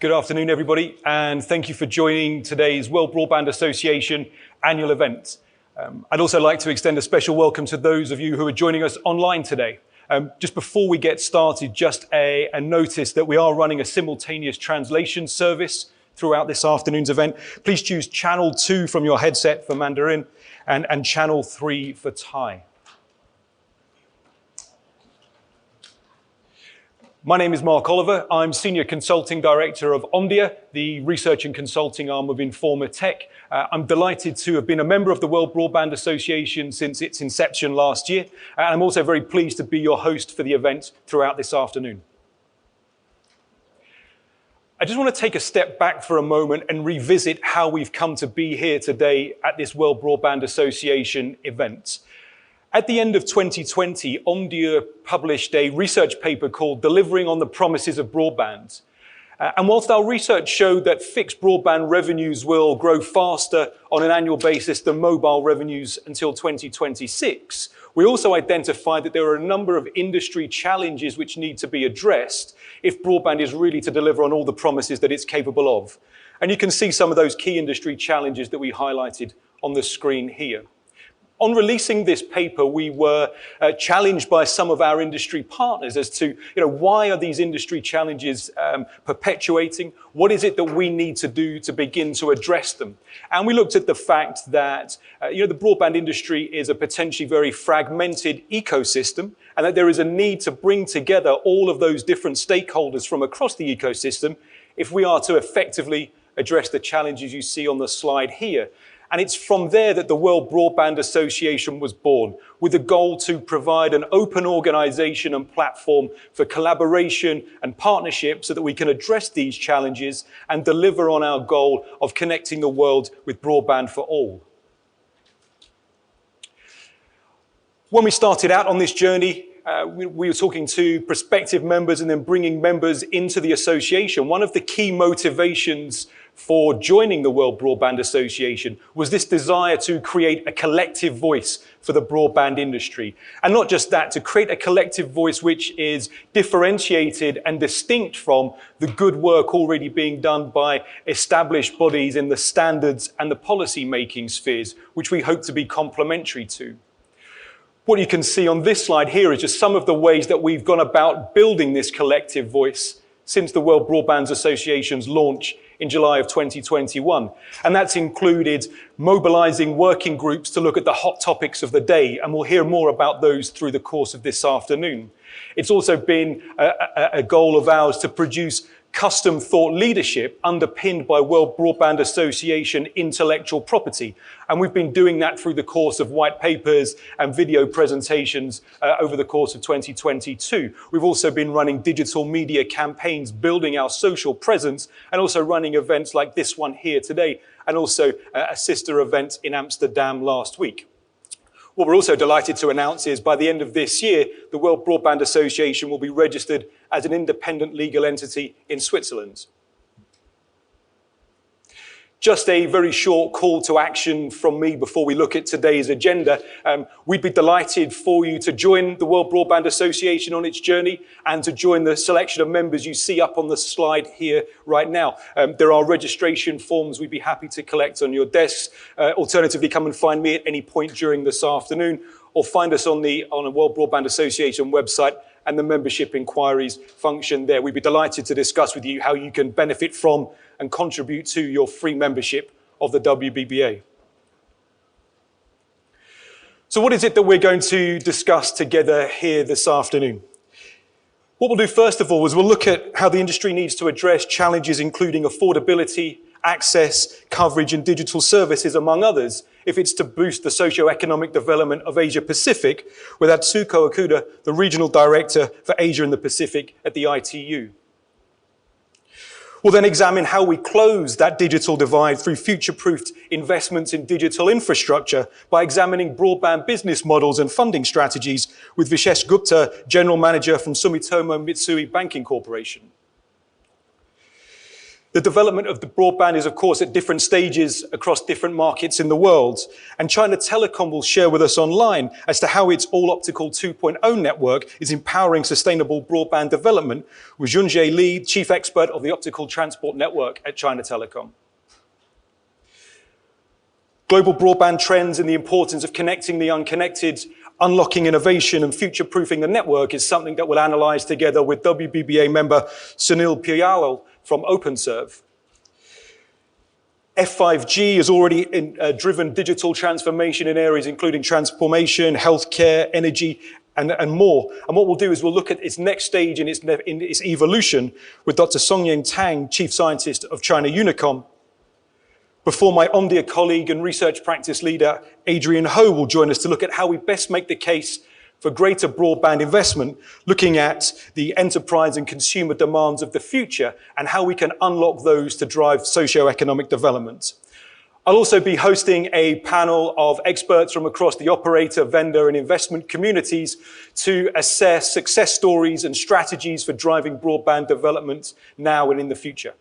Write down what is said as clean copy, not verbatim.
Good afternoon, everybody, and thank you for joining today's World Broadband Association annual event. I'd also like to extend a special welcome to those of you who are joining us online today. Just before we get started, just a notice that we are running a simultaneous translation service throughout this afternoon's event. Please choose channel 2 from your headset for Mandarin and channel 3 for Thai. My name is Mark Oliver. I'm Senior Consulting Director of Omdia, the research and consulting arm of Informa Tech. I'm delighted to have been a member of the World Broadband Association since its inception last year. And I'm also very pleased to be your host for the event throughout this afternoon. I just want to take a step back for a moment and revisit how we've come to be here today at this World Broadband Association event. At the end of 2020, Omdia published a research paper called Delivering on the Promises of Broadband. And whilst our research showed that fixed broadband revenues will grow faster on an annual basis than mobile revenues until 2026, we also identified that there are a number of industry challenges which need to be addressed if broadband is really to deliver on all the promises that it's capable of. And you can see some of those key industry challenges that we highlighted on the screen here. On releasing this paper, we were challenged by some of our industry partners as to, why are these industry challenges perpetuating? What is it that we need to do to begin to address them? And we looked at the fact that, the broadband industry is a potentially very fragmented ecosystem, and that there is a need to bring together all of those different stakeholders from across the ecosystem if we are to effectively address the challenges you see on the slide here. And it's from there that the World Broadband Association was born, with the goal to provide an open organization and platform for collaboration and partnership so that we can address these challenges and deliver on our goal of connecting the world with broadband for all. When we started out on this journey, we were talking to prospective members and then bringing members into the association. One of the key motivations for joining the World Broadband Association was this desire to create a collective voice for the broadband industry. And not just that, to create a collective voice which is differentiated and distinct from the good work already being done by established bodies in the standards and the policy-making spheres, which we hope to be complementary to. What you can see on this slide here is just some of the ways that we've gone about building this collective voice since the World Broadband Association's launch in July of 2021. And that's included mobilizing working groups to look at the hot topics of the day, and we'll hear more about those through the course of this afternoon. It's also been a goal of ours to produce custom thought leadership underpinned by World Broadband Association intellectual property. And we've been doing that through the course of white papers and video presentations over the course of 2022. We've also been running digital media campaigns, building our social presence, and also running events like this one here today, and also a sister event in Amsterdam last week. What we're also delighted to announce is by the end of this year, the World Broadband Association will be registered as an independent legal entity in Switzerland. Just a very short call to action from me before we look at today's agenda. We'd be delighted for you to join the World Broadband Association on its journey and to join the selection of members you see up on the slide here right now. There are registration forms we'd be happy to collect on your desks. Alternatively, come and find me at any point during this afternoon, or find us on the World Broadband Association website and the membership inquiries function there. We'd be delighted to discuss with you how you can benefit from and contribute to your free membership of the WBBA. So what is it that we're going to discuss together here this afternoon? What we'll do first of all is we'll look at how the industry needs to address challenges including affordability, access, coverage, and digital services, among others, if it's to boost the socioeconomic development of Asia Pacific, with Atsuko Okuda, the Regional Director for Asia and the Pacific at the ITU. We'll then examine how we close that digital divide through future-proofed investments in digital infrastructure by examining broadband business models and funding strategies with Vishesh Gupta, General Manager from Sumitomo Mitsui Banking Corporation. The development of the broadband is, of course, at different stages across different markets in the world. And China Telecom will share with us online as to how its all-optical 2.0 network is empowering sustainable broadband development with Junjie Li, Chief Expert of the Optical Transport Network at China Telecom. Global broadband trends and the importance of connecting the unconnected, unlocking innovation and future-proofing the network is something that we'll analyze together with WBBA member Sunil Piyal from OpenServe. F5G has already driven digital transformation in areas including transformation, healthcare, energy, and more. And what we'll do is we'll look at its next stage in its evolution with Dr. Songyang Tang, Chief Scientist of China Unicom, before my Omdia colleague and research practice leader, Adrian Ho, will join us to look at how we best make the case for greater broadband investment, looking at the enterprise and consumer demands of the future and how we can unlock those to drive socioeconomic development. I'll also be hosting a panel of experts from across the operator, vendor, and investment communities to assess success stories and strategies for driving broadband development now and in the future.